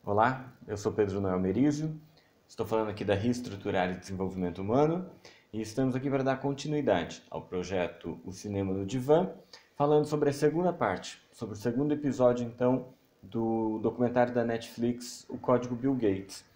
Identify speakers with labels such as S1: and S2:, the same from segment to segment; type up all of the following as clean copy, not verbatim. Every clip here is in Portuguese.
S1: Olá, eu sou Pedro Noel Merizio, estou falando aqui da Reestruturar e Desenvolvimento Humano e estamos aqui para dar continuidade ao projeto O Cinema no Divã, falando sobre a segunda parte, sobre o segundo episódio então do documentário da Netflix, O Código Bill Gates.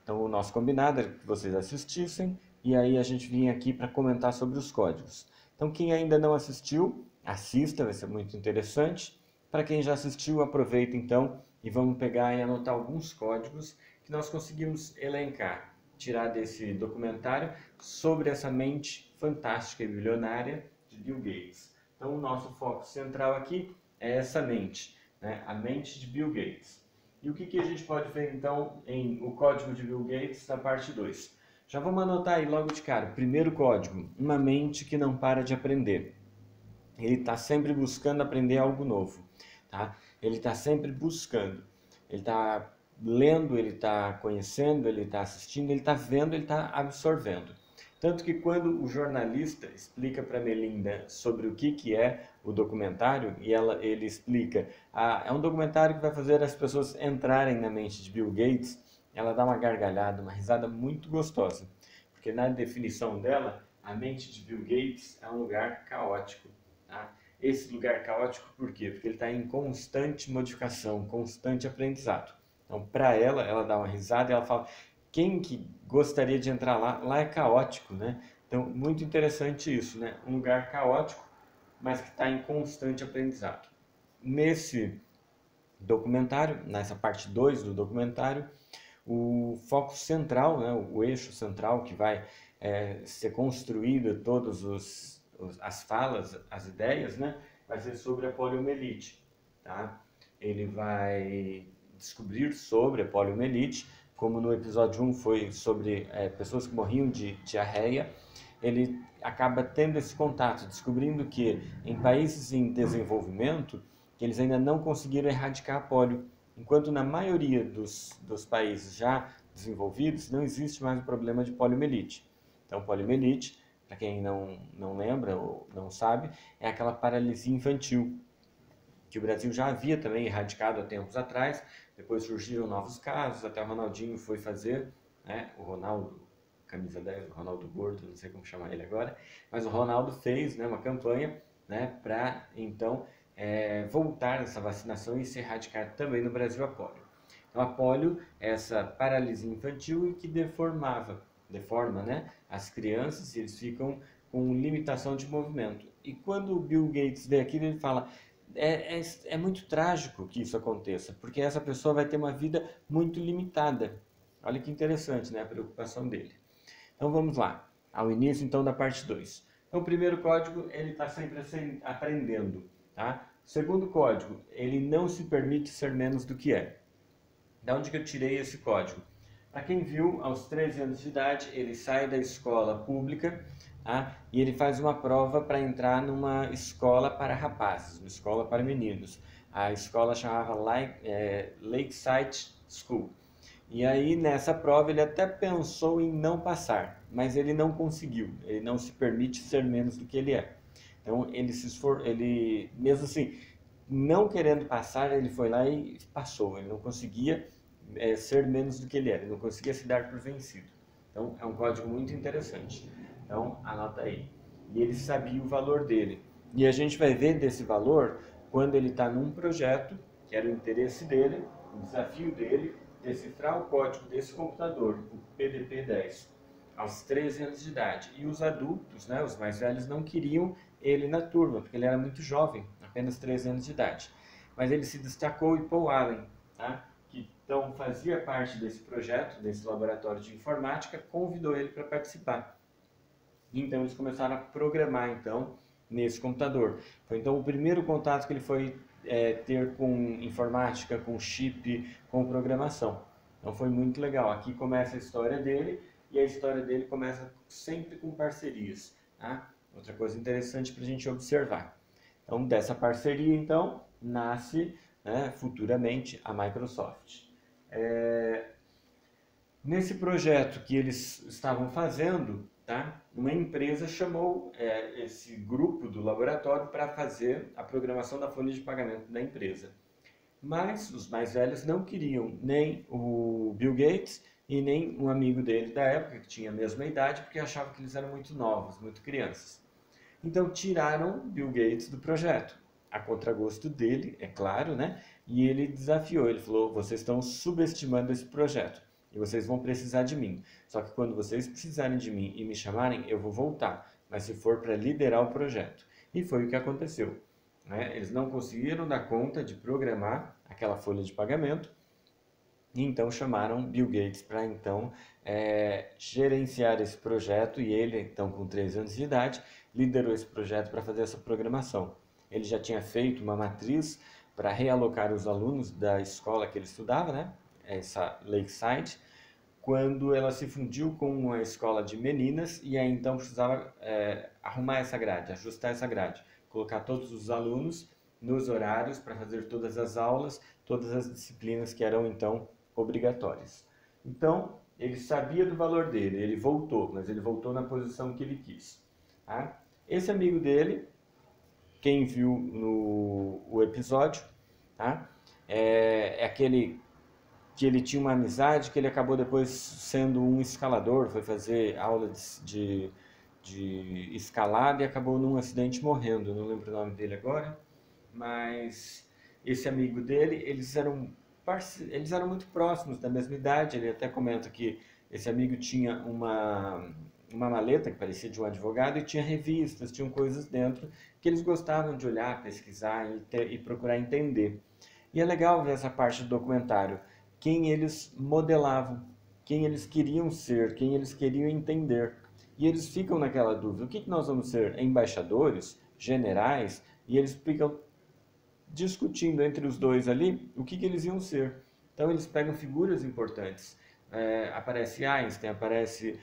S1: Então o nosso combinado era que vocês assistissem e aí a gente vinha aqui para comentar sobre os códigos. Então quem ainda não assistiu, assista, vai ser muito interessante. Para quem já assistiu, aproveita então e vamos pegar e anotar alguns códigos que nós conseguimos elencar, tirar desse documentário sobre essa mente fantástica e bilionária de Bill Gates. Então o nosso foco central aqui é essa mente, né? A mente de Bill Gates. E o que a gente pode ver então em O Código de Bill Gates na parte 2? Já vamos anotar aí logo de cara. Primeiro código, uma mente que não para de aprender. Ele está sempre buscando aprender algo novo, tá? Ele está sempre buscando. Ele está lendo, ele está conhecendo, ele está assistindo, ele está vendo, ele está absorvendo. Tanto que quando o jornalista explica para Melinda sobre o que é o documentário, e ele explica, é um documentário que vai fazer as pessoas entrarem na mente de Bill Gates, ela dá uma gargalhada, uma risada muito gostosa. Porque na definição dela, a mente de Bill Gates é um lugar caótico. Tá? Esse lugar caótico por quê? Porque ele está em constante modificação, constante aprendizado. Então, para ela dá uma risada e ela fala: quem que gostaria de entrar lá? Lá é caótico, né? Então, muito interessante isso, né? Um lugar caótico, mas que está em constante aprendizado. Nesse documentário, nessa parte 2 do documentário, o foco central, né, o eixo central que vai ser construído todas as falas, as ideias, né, vai ser sobre a poliomielite. Tá? Ele vai descobrir sobre a poliomielite, como no episódio 1 foi sobre pessoas que morriam de diarreia, ele acaba tendo esse contato, descobrindo que em países em desenvolvimento, eles ainda não conseguiram erradicar a polio, enquanto na maioria dos países já desenvolvidos não existe mais o problema de poliomielite. Então, poliomielite, para quem não lembra ou não sabe, é aquela paralisia infantil, que o Brasil já havia também erradicado há tempos atrás, depois surgiram novos casos, até o Ronaldinho foi fazer, né, o Ronaldo, camisa 10, o Ronaldo Gordo, não sei como chamar ele agora, mas o Ronaldo fez, né, uma campanha, né, para então voltar essa vacinação e se erradicar também no Brasil a polio. Então a polio é essa paralisia infantil que deforma, né, as crianças e eles ficam com limitação de movimento. E quando o Bill Gates vê aquilo, ele fala: é muito trágico que isso aconteça, porque essa pessoa vai ter uma vida muito limitada. Olha que interessante, né, a preocupação dele. Então vamos lá, ao início então da parte 2. Então o primeiro código, ele está sempre aprendendo. Tá? O segundo código, ele não se permite ser menos do que é. Da onde que eu tirei esse código? Para quem viu, aos 13 anos de idade, ele sai da escola pública, tá? E ele faz uma prova para entrar numa escola para rapazes, uma escola para meninos. A escola chamava Lakeside School. E aí, nessa prova, ele até pensou em não passar, mas ele não conseguiu. Ele não se permite ser menos do que ele é. Então, ele mesmo assim, não querendo passar, ele foi lá e passou. Ele não conseguia ser menos do que ele era, ele não conseguia se dar por vencido. Então, é um código muito interessante. Então, anota aí. E ele sabia o valor dele. E a gente vai ver desse valor quando ele está num projeto, que era o interesse dele, o desafio dele, decifrar o código desse computador, o PDP-10, aos 13 anos de idade. E os adultos, né, os mais velhos, não queriam ele na turma, porque ele era muito jovem, apenas 13 anos de idade. Mas ele se destacou e Paul Allen, tá? Que então fazia parte desse projeto, desse laboratório de informática, convidou ele para participar. E então eles começaram a programar então nesse computador. Foi então o primeiro contato que ele foi ter com informática, com chip, com programação. Então foi muito legal. Aqui começa a história dele e a história dele começa sempre com parcerias. Tá? Outra coisa interessante para a gente observar. Então dessa parceria então nasce, né, futuramente a Microsoft. Nesse projeto que eles estavam fazendo, tá, uma empresa chamou esse grupo do laboratório para fazer a programação da folha de pagamento da empresa. Mas os mais velhos não queriam nem o Bill Gates e nem um amigo dele da época, que tinha a mesma idade, porque achavam que eles eram muito novos, muito crianças. Então tiraram Bill Gates do projeto, a contragosto dele, é claro, né? E ele desafiou, ele falou: vocês estão subestimando esse projeto e vocês vão precisar de mim. Só que quando vocês precisarem de mim e me chamarem, eu vou voltar, mas se for para liderar o projeto. E foi o que aconteceu. Né? Eles não conseguiram dar conta de programar aquela folha de pagamento, e então chamaram Bill Gates para então gerenciar esse projeto, e ele, então com 3 anos de idade, liderou esse projeto para fazer essa programação. Ele já tinha feito uma matriz para realocar os alunos da escola que ele estudava, né? Essa Lakeside, quando ela se fundiu com uma escola de meninas, e aí então precisava arrumar essa grade, ajustar essa grade, colocar todos os alunos nos horários para fazer todas as aulas, todas as disciplinas que eram então obrigatórias. Então, ele sabia do valor dele, ele voltou, mas ele voltou na posição que ele quis. Tá? Esse amigo dele, quem viu o episódio, tá? É aquele que ele tinha uma amizade, que ele acabou depois sendo um escalador, foi fazer aula de escalada e acabou num acidente morrendo. Não lembro o nome dele agora, mas esse amigo dele, eles eram muito próximos, da mesma idade. Ele até comenta que esse amigo tinha uma maleta que parecia de um advogado e tinha revistas, tinham coisas dentro que eles gostavam de olhar, pesquisar e procurar entender. E é legal ver essa parte do documentário, quem eles modelavam, quem eles queriam ser, quem eles queriam entender. E eles ficam naquela dúvida: o que nós vamos ser? Embaixadores? Generais? E eles ficam discutindo entre os dois ali o que eles iam ser. Então eles pegam figuras importantes. Aparece Einstein, aparece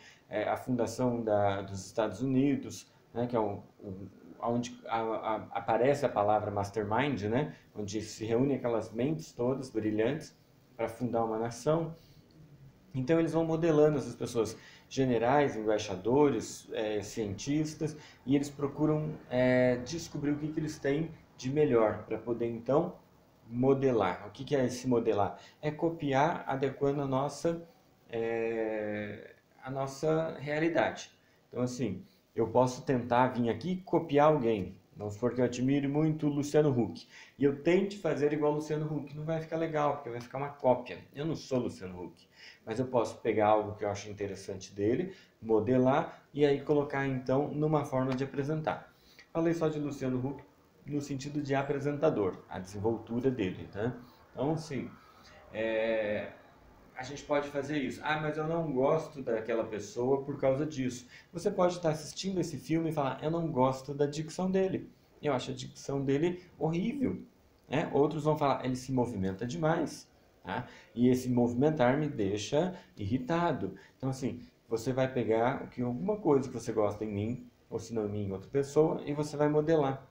S1: a fundação dos Estados Unidos, né, que é onde aparece a palavra mastermind, né, onde se reúnem aquelas mentes todas brilhantes para fundar uma nação. Então eles vão modelando essas pessoas, generais, embaixadores, cientistas, e eles procuram descobrir o que eles têm de melhor para poder então modelar. O que é esse modelar? É copiar adequando a nossa realidade. Então assim, eu posso tentar vir aqui e copiar alguém. Vamos supor que eu admire muito o Luciano Huck. E eu tente fazer igual o Luciano Huck. Não vai ficar legal, porque vai ficar uma cópia. Eu não sou Luciano Huck. Mas eu posso pegar algo que eu acho interessante dele, modelar e aí colocar então numa forma de apresentar. Falei só de Luciano Huck no sentido de apresentador, a desenvoltura dele, tá? Então, sim, a gente pode fazer isso. Ah, mas eu não gosto daquela pessoa por causa disso. Você pode estar assistindo esse filme e falar: eu não gosto da dicção dele. Eu acho a dicção dele horrível. Né? Outros vão falar: ele se movimenta demais. Tá? E esse movimentar me deixa irritado. Então, assim, você vai pegar alguma coisa que você gosta em mim, ou se não em mim, em outra pessoa, e você vai modelar.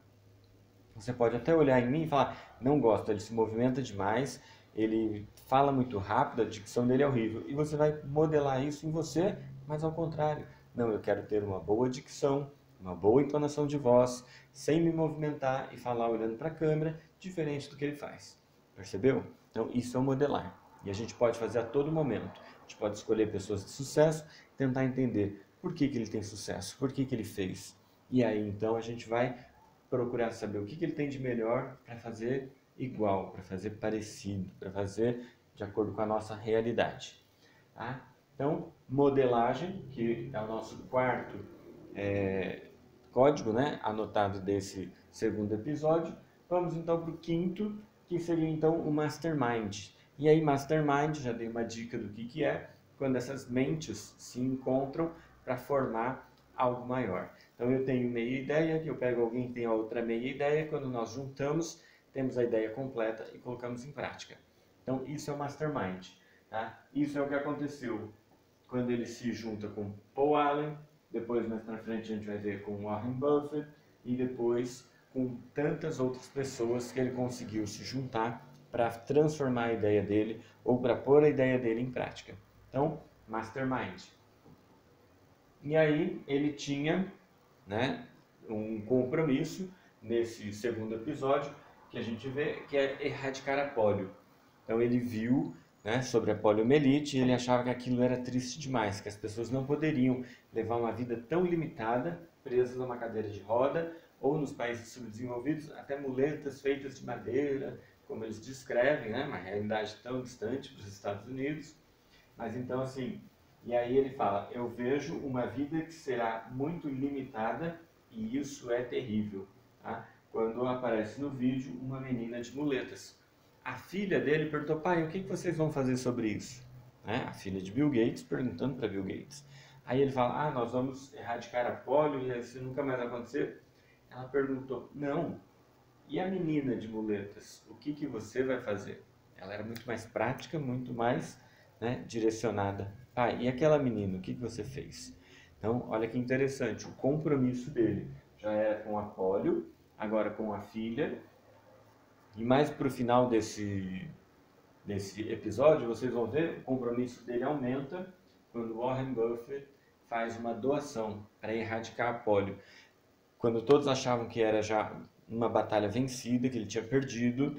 S1: Você pode até olhar em mim e falar: não gosto, ele se movimenta demais, ele fala muito rápido, a dicção dele é horrível. E você vai modelar isso em você, mas ao contrário. Não, eu quero ter uma boa dicção, uma boa entonação de voz, sem me movimentar e falar olhando para a câmera, diferente do que ele faz. Percebeu? Então, isso é o modelar. E a gente pode fazer a todo momento. A gente pode escolher pessoas de sucesso, tentar entender por que ele tem sucesso, por que ele fez. E aí, então, a gente vai procurar saber o que ele tem de melhor para fazer igual, para fazer parecido, para fazer de acordo com a nossa realidade. Tá? Então, modelagem, que é o nosso quarto código, né, anotado desse segundo episódio. Vamos então para o quinto, que seria então o Mastermind. E aí, Mastermind, já dei uma dica do que é, quando essas mentes se encontram para formar algo maior. Então eu tenho meia ideia, eu pego alguém que tem a outra meia ideia, quando nós juntamos, temos a ideia completa e colocamos em prática. Então isso é o Mastermind. Tá? Isso é o que aconteceu quando ele se junta com Paul Allen, depois mais para frente a gente vai ver com Warren Buffett e depois com tantas outras pessoas que ele conseguiu se juntar para transformar a ideia dele ou para pôr a ideia dele em prática. Então, Mastermind. E aí ele tinha, né, um compromisso nesse segundo episódio, que a gente vê, que é erradicar a polio. Então ele viu, né, sobre a poliomielite e ele achava que aquilo era triste demais, que as pessoas não poderiam levar uma vida tão limitada, presas a uma cadeira de roda, ou nos países subdesenvolvidos, até muletas feitas de madeira, como eles descrevem, né, uma realidade tão distante dos Estados Unidos. Mas então, assim, e aí ele fala, eu vejo uma vida que será muito limitada e isso é terrível. Tá? Quando aparece no vídeo uma menina de muletas. A filha dele perguntou, pai, o que vocês vão fazer sobre isso? Né? A filha de Bill Gates perguntando para Bill Gates. Aí ele fala, nós vamos erradicar a polio e isso nunca mais vai acontecer. Ela perguntou, não, e a menina de muletas, o que você vai fazer? Ela era muito mais prática, muito mais, né, direcionada. E aquela menina, o que você fez? Então, olha que interessante, o compromisso dele já era com a polio, agora com a filha, e mais para o final desse episódio, vocês vão ver, o compromisso dele aumenta quando Warren Buffett faz uma doação para erradicar a polio. Quando todos achavam que era já uma batalha vencida, que ele tinha perdido,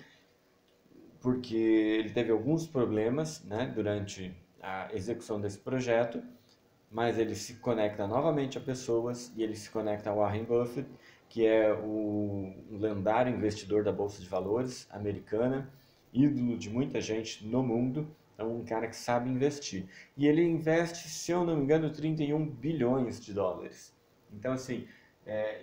S1: porque ele teve alguns problemas, né, durante a execução desse projeto, mas ele se conecta novamente a pessoas e ele se conecta a Warren Buffett, que é o lendário investidor da Bolsa de Valores americana, ídolo de muita gente no mundo, é um cara que sabe investir. E ele investe, se eu não me engano, 31 bilhões de dólares. Então, assim,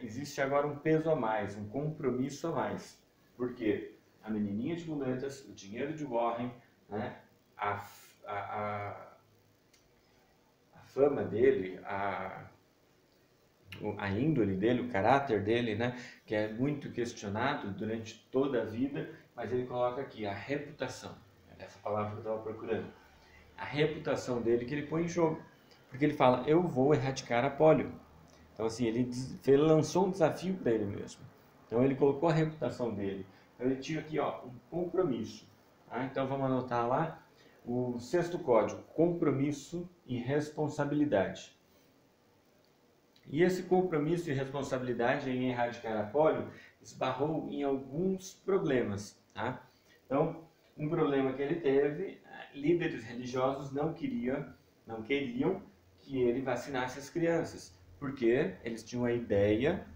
S1: existe agora um peso a mais, um compromisso a mais. Por quê? A menininha de muletas, o dinheiro de Warren, né, a fama dele, a índole dele, o caráter dele, né, que é muito questionado durante toda a vida, mas ele coloca aqui a reputação, essa palavra que eu estava procurando, a reputação dele que ele põe em jogo, porque ele fala, eu vou erradicar a polio. Então assim, ele lançou um desafio para ele mesmo, então ele colocou a reputação dele, então ele tinha aqui um compromisso, tá? Então vamos anotar lá, o 6º código, compromisso e responsabilidade. E esse compromisso e responsabilidade em erradicar a polio esbarrou em alguns problemas. Tá? Então, um problema que ele teve, líderes religiosos não queriam que ele vacinasse as crianças, porque eles tinham uma ideia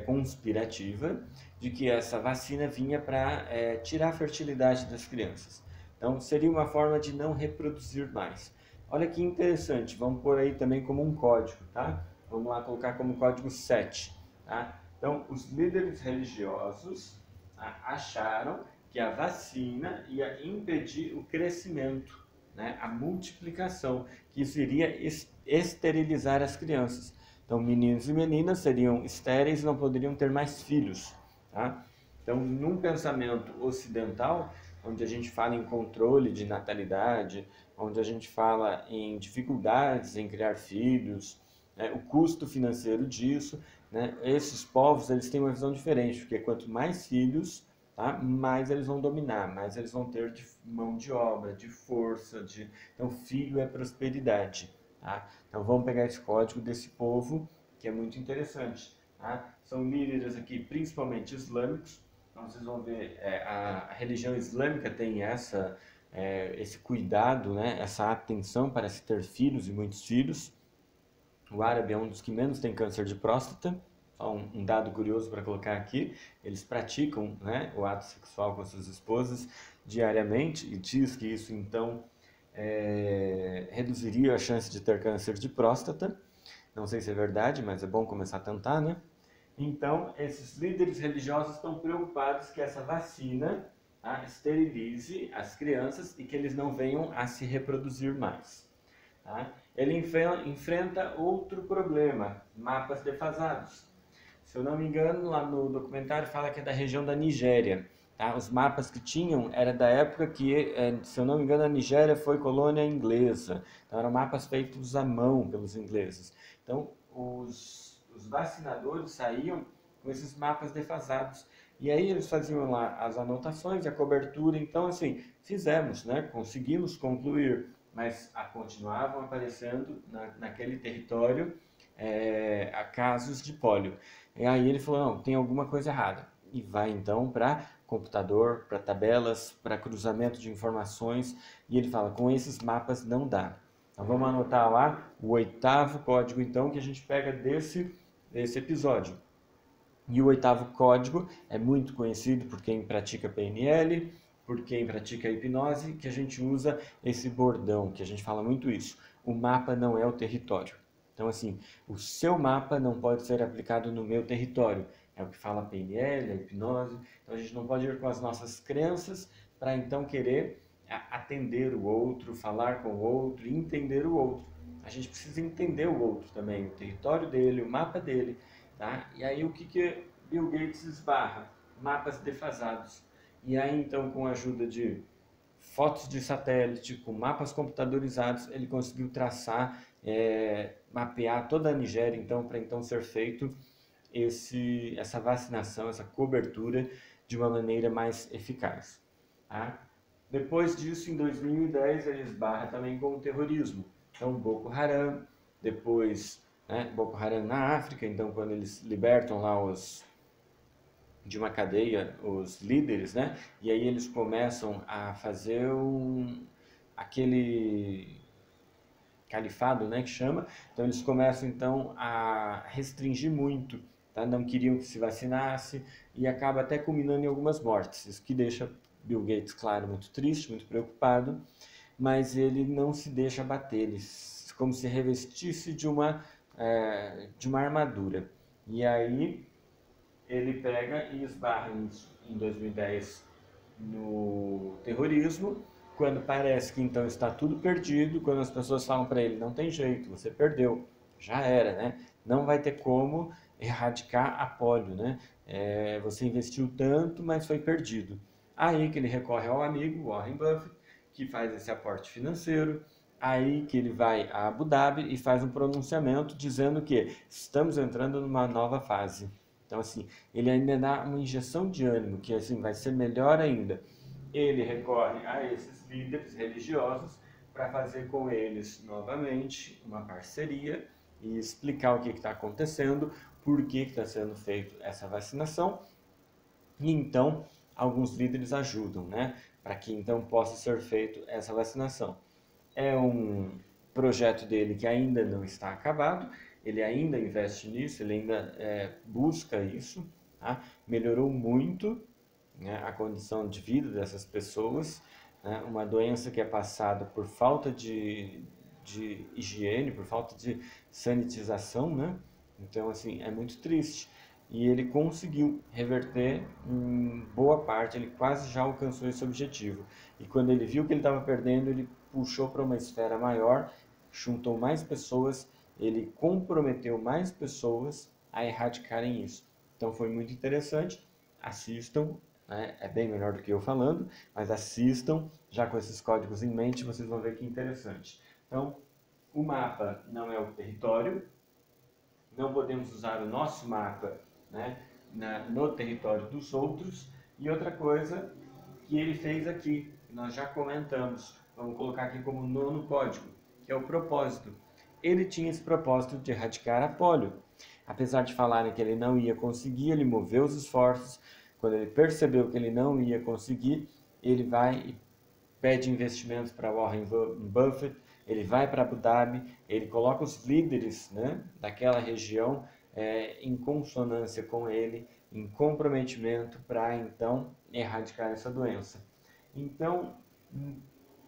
S1: conspirativa, de que essa vacina vinha para tirar a fertilidade das crianças. Então, seria uma forma de não reproduzir mais. Olha que interessante, vamos pôr aí também como um código, tá? Vamos lá colocar como código 7. Tá? Então, os líderes religiosos acharam que a vacina ia impedir o crescimento, né? A multiplicação, que isso iria esterilizar as crianças. Então, meninos e meninas seriam estéreis e não poderiam ter mais filhos. Tá? Então, num pensamento ocidental, onde a gente fala em controle de natalidade, onde a gente fala em dificuldades em criar filhos, o custo financeiro disso, né? Esses povos eles têm uma visão diferente, porque quanto mais filhos, tá? Mais eles vão dominar, mais eles vão ter de mão de obra, de força, então filho é prosperidade. Tá? Então vamos pegar esse código desse povo, que é muito interessante. Tá? São líderes aqui, principalmente islâmicos. Então vocês vão ver, a religião islâmica tem esse cuidado, né? Essa atenção para se ter filhos e muitos filhos. O árabe é um dos que menos tem câncer de próstata. Só um dado curioso para colocar aqui. Eles praticam, né, o ato sexual com suas esposas diariamente e diz que isso então reduziria a chance de ter câncer de próstata. Não sei se é verdade, mas é bom começar a tentar, né? Então, esses líderes religiosos estão preocupados que essa vacina esterilize as crianças e que eles não venham a se reproduzir mais. Tá? Ele enfrenta outro problema, mapas defasados. Se eu não me engano, lá no documentário fala que é da região da Nigéria. Tá? Os mapas que tinham era da época que, se eu não me engano, a Nigéria foi colônia inglesa. Então eram mapas feitos à mão pelos ingleses. Então os vacinadores saíam com esses mapas defasados. E aí eles faziam lá as anotações, a cobertura. Então, assim, fizemos, né? Conseguimos concluir, mas continuavam aparecendo naquele território casos de pólio. E aí ele falou, não, tem alguma coisa errada. E vai então para computador, para tabelas, para cruzamento de informações, e ele fala, com esses mapas não dá. Então vamos anotar lá o 8º código então que a gente pega desse episódio. E o 8º código é muito conhecido por quem pratica PNL, por quem pratica hipnose, que a gente usa esse bordão, que a gente fala muito isso. O mapa não é o território. Então, assim, o seu mapa não pode ser aplicado no meu território. É o que fala a PNL, a hipnose. Então, a gente não pode ir com as nossas crenças para então querer atender o outro, falar com o outro, entender o outro. A gente precisa entender o outro também, o território dele, o mapa dele. Tá? E aí o que Bill Gates esbarra? Mapas defasados. E aí então, com a ajuda de fotos de satélite, com mapas computadorizados, ele conseguiu traçar, mapear toda a Nigéria então, para então ser feito essa vacinação, essa cobertura de uma maneira mais eficaz. Tá? Depois disso, em 2010, ele esbarra também com o terrorismo. Então, Boko Haram, depois Boko Haram na África, então quando eles libertam lá de uma cadeia os líderes, né? E aí eles começam a fazer aquele califado, né, que chama. Então eles começam então a restringir muito, tá? Não queriam que se vacinasse e acaba até culminando em algumas mortes. Isso que deixa Bill Gates, claro, muito triste, muito preocupado, mas ele não se deixa abater, ele como se revestisse de uma armadura. E aí ele pega e esbarra em 2010 no terrorismo, quando parece que então está tudo perdido, quando as pessoas falam para ele, não tem jeito, você perdeu, já era, né? Não vai ter como erradicar a polio, né? Você investiu tanto, mas foi perdido. Aí que ele recorre ao amigo, Warren Buffett, que faz esse aporte financeiro, aí que ele vai a Abu Dhabi e faz um pronunciamento dizendo que estamos entrando numa nova fase. Então, assim, ele ainda dá uma injeção de ânimo, que assim vai ser melhor ainda. Ele recorre a esses líderes religiosos para fazer com eles novamente uma parceria e explicar o que está acontecendo, por que está sendo feita essa vacinação. E então, alguns líderes ajudam, né, para que então possa ser feita essa vacinação. É um projeto dele que ainda não está acabado, ele ainda investe nisso, ele ainda busca isso, tá? Melhorou muito, né, a condição de vida dessas pessoas, né? Uma doença que é passada por falta de higiene, por falta de sanitização, né? Então, assim, é muito triste. E ele conseguiu reverter em boa parte, ele quase já alcançou esse objetivo. E quando ele viu que ele estava perdendo, ele puxou para uma esfera maior, juntou mais pessoas, ele comprometeu mais pessoas a erradicarem isso. Então foi muito interessante, assistam, né? É bem melhor do que eu falando, mas assistam, já com esses códigos em mente, vocês vão ver que interessante. Então, o mapa não é o território, não podemos usar o nosso mapa, né, no território dos outros. E outra coisa que ele fez aqui, que nós já comentamos, vamos colocar aqui como 9º código, que é o propósito. Ele tinha esse propósito de erradicar a polio. Apesar de falarem que ele não ia conseguir, ele moveu os esforços. Quando ele percebeu que ele não ia conseguir, ele vai e pede investimentos para Warren Buffett, ele vai para Abu Dhabi, ele coloca os líderes, né, daquela região em consonância com ele, em comprometimento para então erradicar essa doença. Então,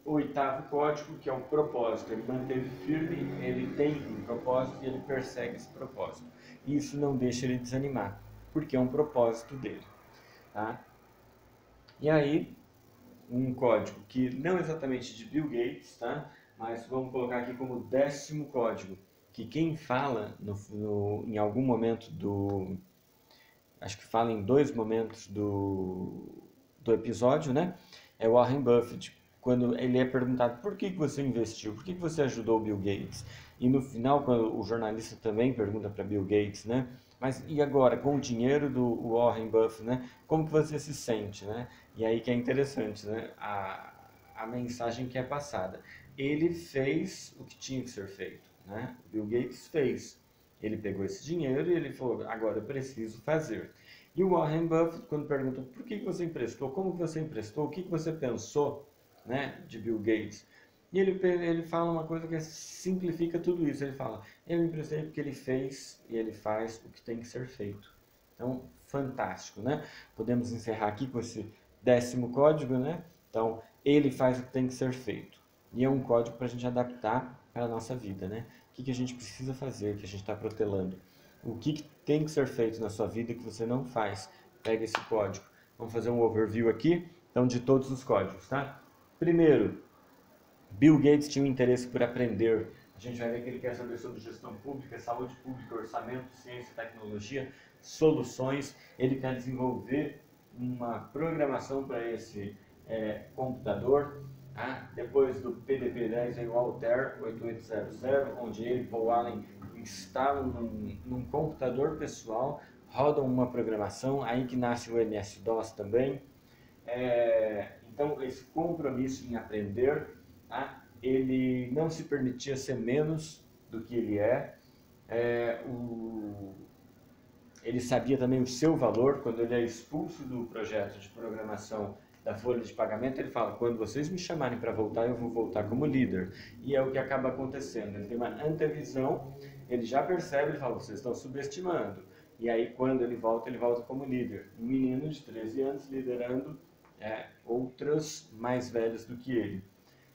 S1: o 8º código, que é o propósito, ele manteve firme, ele tem um propósito e ele persegue esse propósito. E isso não deixa ele desanimar, porque é um propósito dele. Tá? E aí, um código que não exatamente de Bill Gates, tá? Mas vamos colocar aqui como 10º código, que quem fala em algum momento acho que fala em 2 momentos do episódio, né? É o Warren Buffett, quando ele é perguntado por que você investiu, por que você ajudou o Bill Gates? E no final, quando o jornalista também pergunta para Bill Gates, né? Mas e agora, com o dinheiro do Warren Buffett, né? Como que você se sente, né? E aí que é interessante, né? A mensagem que é passada. Ele fez o que tinha que ser feito, né? O Bill Gates fez. Ele pegou esse dinheiro e ele falou, agora eu preciso fazer. E o Warren Buffett, quando pergunta por que você emprestou, como que você emprestou, o que você pensou, né, de Bill Gates, e ele fala uma coisa que simplifica tudo isso. Ele fala, eu emprestei porque ele fez e ele faz o que tem que ser feito. Então, fantástico, né? Podemos encerrar aqui com esse 10º código, né? Então, ele faz o que tem que ser feito. E é um código para a gente adaptar para a nossa vida, né? O que a gente precisa fazer, que a gente está protelando. O que tem que ser feito na sua vida que você não faz. Pega esse código. Vamos fazer um overview aqui, então, de todos os códigos, tá? Primeiro, Bill Gates tinha um interesse por aprender. A gente vai ver que ele quer saber sobre gestão pública, saúde pública, orçamento, ciência, tecnologia, soluções. Ele quer desenvolver uma programação para esse computador. Depois do PDP-10 veio o Altair 8800, onde ele e Paul Allen instalam num computador pessoal, rodam uma programação, aí que nasce o MS-DOS também. Então, esse compromisso em aprender, ele não se permitia ser menos do que ele é. Ele sabia também o seu valor. Quando ele é expulso do projeto de programação da folha de pagamento, ele fala, quando vocês me chamarem para voltar, eu vou voltar como líder. E é o que acaba acontecendo. Ele tem uma antevisão, ele já percebe, ele fala, vocês estão subestimando. E aí, quando ele volta como líder. Um menino de 13 anos liderando outros mais velhos do que ele.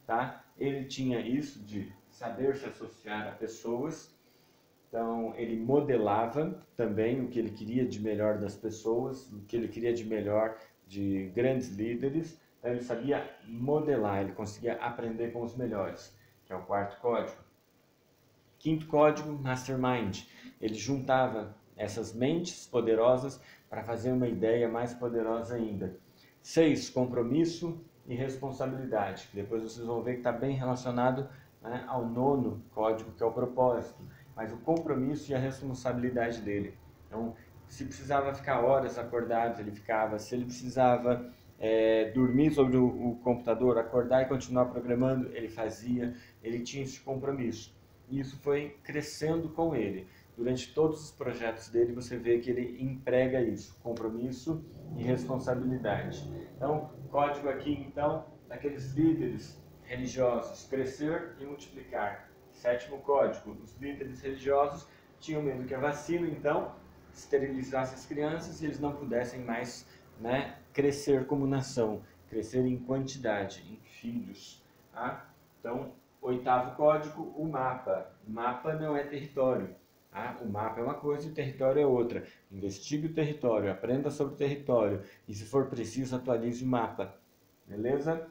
S1: Tá? Ele tinha isso de saber se associar a pessoas. Então, ele modelava também o que ele queria de melhor das pessoas, o que ele queria de melhor de grandes líderes. Então, ele sabia modelar, ele conseguia aprender com os melhores, que é o 4º código. 5º código, Mastermind. Ele juntava essas mentes poderosas para fazer uma ideia mais poderosa ainda. 6, compromisso e responsabilidade, que depois vocês vão ver que está bem relacionado, né, ao 9º código, que é o propósito. Mas o compromisso e a responsabilidade dele. Então, se precisava ficar horas acordado, ele ficava. Se ele precisava dormir sobre o computador, acordar e continuar programando, ele fazia. Ele tinha esse compromisso. E isso foi crescendo com ele. Durante todos os projetos dele, você vê que ele emprega isso, compromisso e responsabilidade. Então, código aqui, então, daqueles líderes religiosos, crescer e multiplicar. 7º código, os líderes religiosos tinham medo que a vacina, então, esterilizasse as crianças e eles não pudessem mais, né, crescer como nação, crescer em quantidade, em filhos. Tá? Então, 8º código, o mapa. Mapa não é território. O mapa é uma coisa e o território é outra. Investigue o território, aprenda sobre o território e, se for preciso, atualize o mapa. Beleza?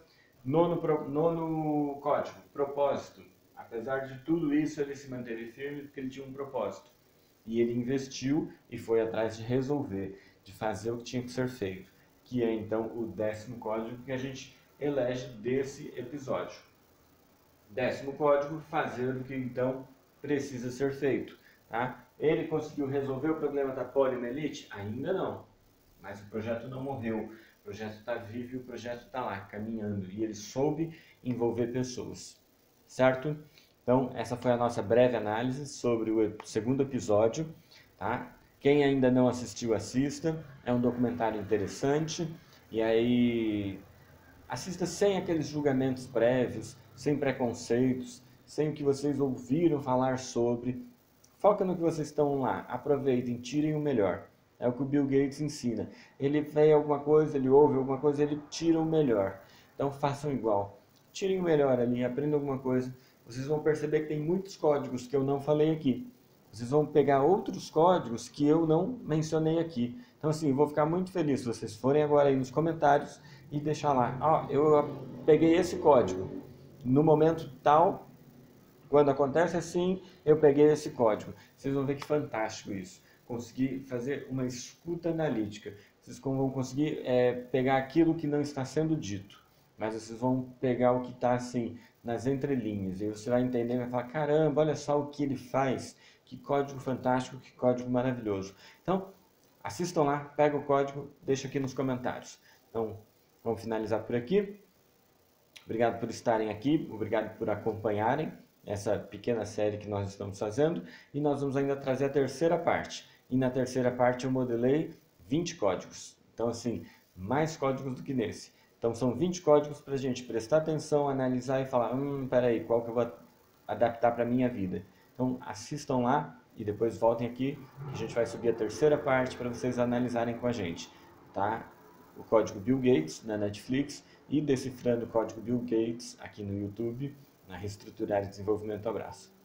S1: 9º código, propósito. Apesar de tudo isso, ele se manteve firme porque ele tinha um propósito. E ele investiu e foi atrás de resolver, de fazer o que tinha que ser feito. Que é, então, o 10º código que a gente elege desse episódio. 10º código, fazer o que, então, precisa ser feito. Tá? Ele conseguiu resolver o problema da poliomielite? Ainda não. Mas o projeto não morreu. O projeto está vivo e o projeto está lá, caminhando. E ele soube envolver pessoas. Certo? Então, essa foi a nossa breve análise sobre o 2º episódio. Tá? Quem ainda não assistiu, assista. É um documentário interessante. E aí, assista sem aqueles julgamentos prévios, sem preconceitos, sem o que vocês ouviram falar sobre. Foca no que vocês estão lá, aproveitem, tirem o melhor. É o que o Bill Gates ensina. Ele vê alguma coisa, ele ouve alguma coisa, ele tira o melhor. Então façam igual. Tirem o melhor ali, aprendam alguma coisa. Vocês vão perceber que tem muitos códigos que eu não falei aqui. Vocês vão pegar outros códigos que eu não mencionei aqui. Então assim, eu vou ficar muito feliz se vocês forem agora aí nos comentários e deixar lá. Eu peguei esse código. No momento tal, quando acontece assim, eu peguei esse código. Vocês vão ver que fantástico isso. Conseguir fazer uma escuta analítica. Vocês vão conseguir pegar aquilo que não está sendo dito. Mas vocês vão pegar o que está assim, nas entrelinhas. E você vai entender e vai falar, caramba, olha só o que ele faz. Que código fantástico, que código maravilhoso. Então, assistam lá, pega o código, deixa aqui nos comentários. Então, vamos finalizar por aqui. Obrigado por estarem aqui, obrigado por acompanharem essa pequena série que nós estamos fazendo, e nós vamos ainda trazer a terceira parte. E na terceira parte eu modelei 20 códigos. Então, assim, mais códigos do que nesse. Então, são 20 códigos para a gente prestar atenção, analisar e falar, peraí, qual que eu vou adaptar para a minha vida? Então, assistam lá e depois voltem aqui, que a gente vai subir a terceira parte para vocês analisarem com a gente, tá? O código Bill Gates na Netflix e Decifrando o Código Bill Gates aqui no YouTube, na Reestruturar e Desenvolvimento. Abraço.